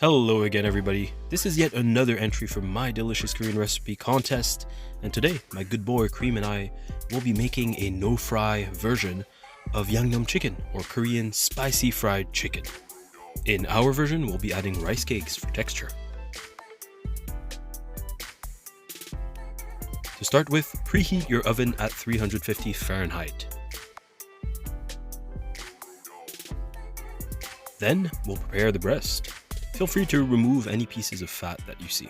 Hello again, everybody. This is yet another entry from my delicious Korean recipe contest, and today my good boy Cream and I will be making a no-fry version of 양념치킨, or Korean spicy fried chicken. In our version, we'll be adding rice cakes for texture. To start with, preheat your oven at 350 Fahrenheit. Then we'll prepare the breast. Feel free to remove any pieces of fat that you see.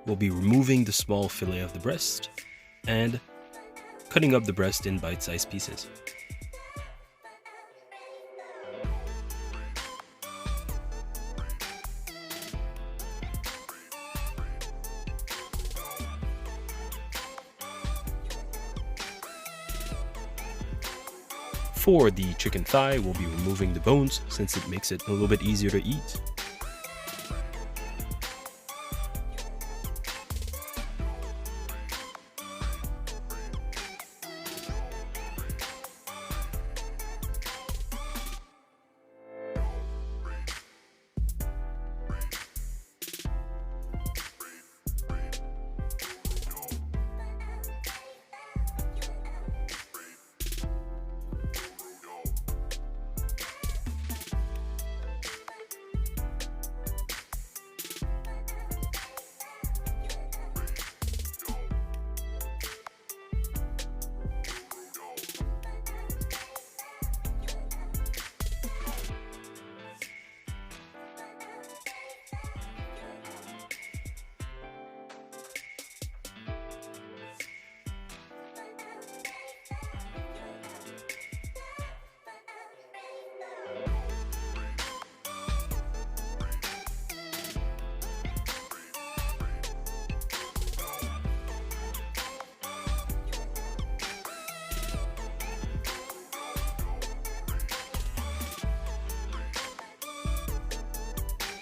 We'll be removing the small fillet of the breast and cutting up the breast in bite-sized pieces. For the chicken thigh, we'll be removing the bones since it makes it a little bit easier to eat.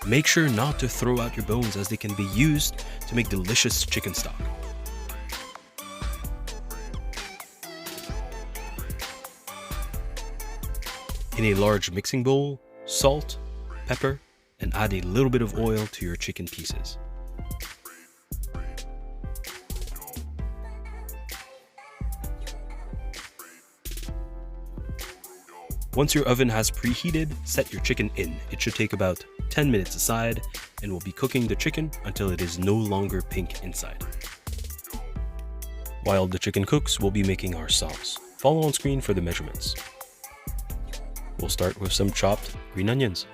Make sure not to throw out your bones as they can be used to make delicious chicken stock. In a large mixing bowl, salt, pepper, and add a little bit of oil to your chicken pieces. Once your oven has preheated, set your chicken in. It should take about 10 minutes aside, and we'll be cooking the chicken until it is no longer pink inside. While the chicken cooks, we'll be making our sauce. Follow on screen for the measurements. We'll start with some chopped green onions.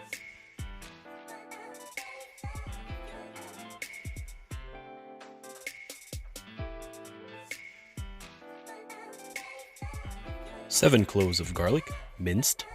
Seven cloves of garlic, minced.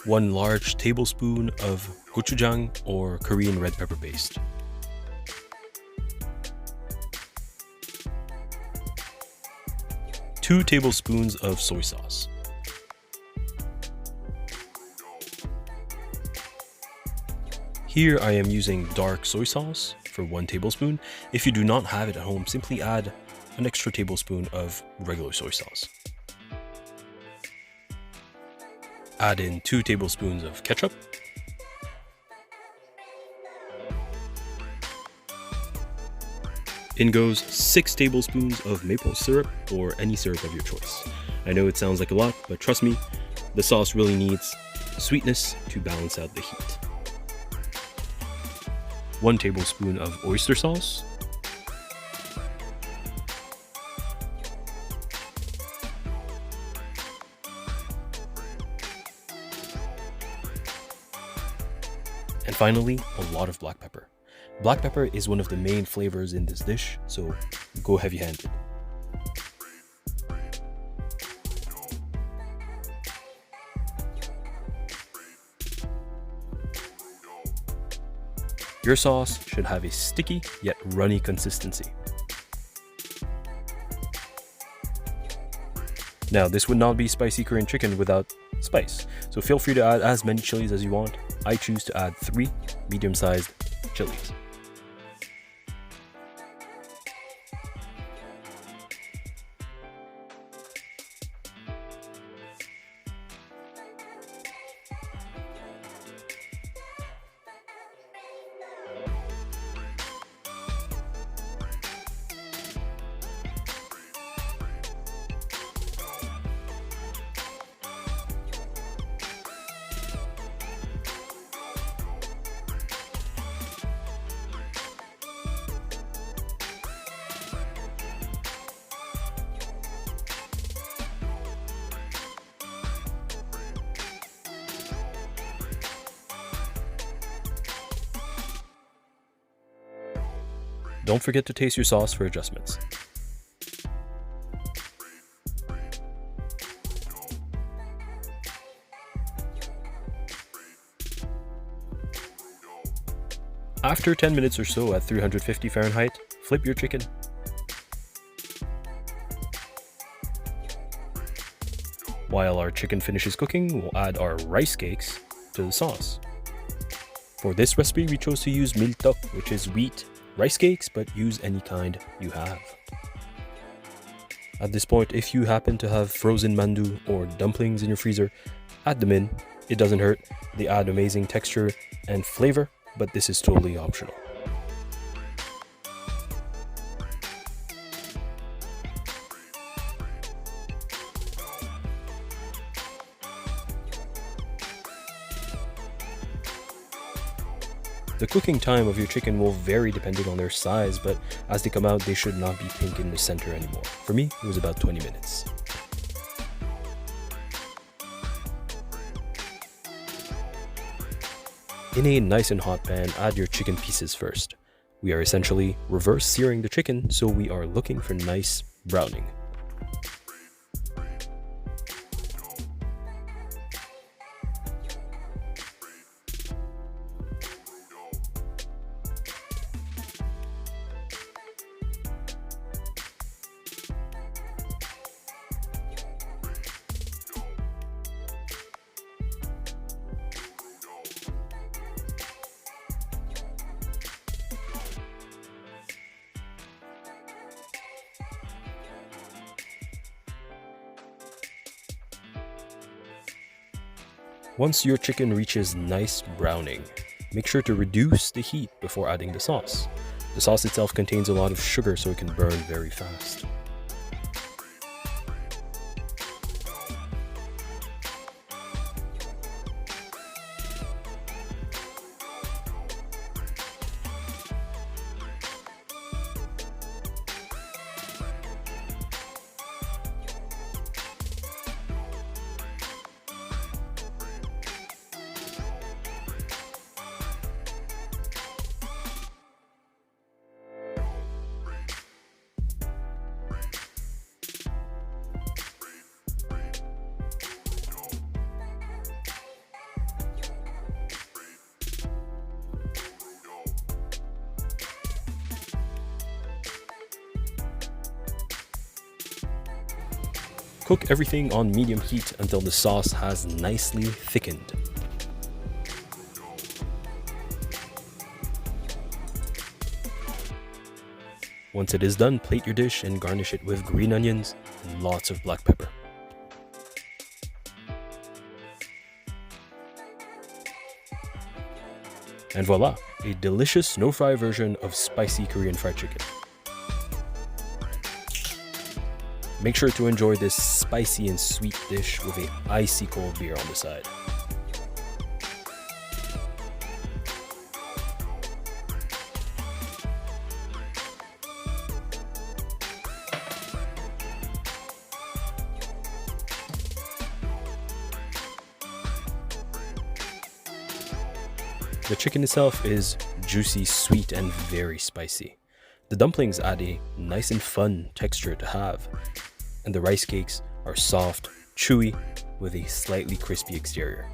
One large tablespoon of gochujang, or Korean red pepper paste. Two tablespoons of soy sauce. Here I am using dark soy sauce for 1 tablespoon. If you do not have it at home, simply add an extra tablespoon of regular soy sauce. Add in 2 tablespoons of ketchup. In goes 6 tablespoons of maple syrup, or any syrup of your choice. I know it sounds like a lot, but trust me, the sauce really needs sweetness to balance out the heat. 1 tablespoon of oyster sauce. And finally, a lot of black pepper. Black pepper is one of the main flavors in this dish, so go heavy-handed. Your sauce should have a sticky yet runny consistency. Now, this would not be spicy Korean chicken without spice, so feel free to add as many chilies as you want. I choose to add 3 medium-sized chilies. Don't forget to taste your sauce for adjustments. After 10 minutes or so at 350 Fahrenheit, flip your chicken. While our chicken finishes cooking, we'll add our rice cakes to the sauce. For this recipe, we chose to use miltok, which is wheat rice cakes, but use any kind you have. At this point, if you happen to have frozen mandu or dumplings in your freezer, add them in. It doesn't hurt. They add amazing texture and flavor, but this is totally optional. The cooking time of your chicken will vary depending on their size, but as they come out, they should not be pink in the center anymore. For me, it was about 20 minutes. In a nice and hot pan, add your chicken pieces first. We are essentially reverse searing the chicken, so we are looking for nice browning. Once your chicken reaches nice browning, make sure to reduce the heat before adding the sauce. The sauce itself contains a lot of sugar, so it can burn very fast. Cook everything on medium heat until the sauce has nicely thickened. Once it is done, plate your dish and garnish it with green onions and lots of black pepper. And voila, a delicious snow-fry version of spicy Korean fried chicken. Make sure to enjoy this spicy and sweet dish with an icy cold beer on the side. The chicken itself is juicy, sweet, and very spicy. The dumplings add a nice and fun texture to have, and the rice cakes are soft, chewy, with a slightly crispy exterior.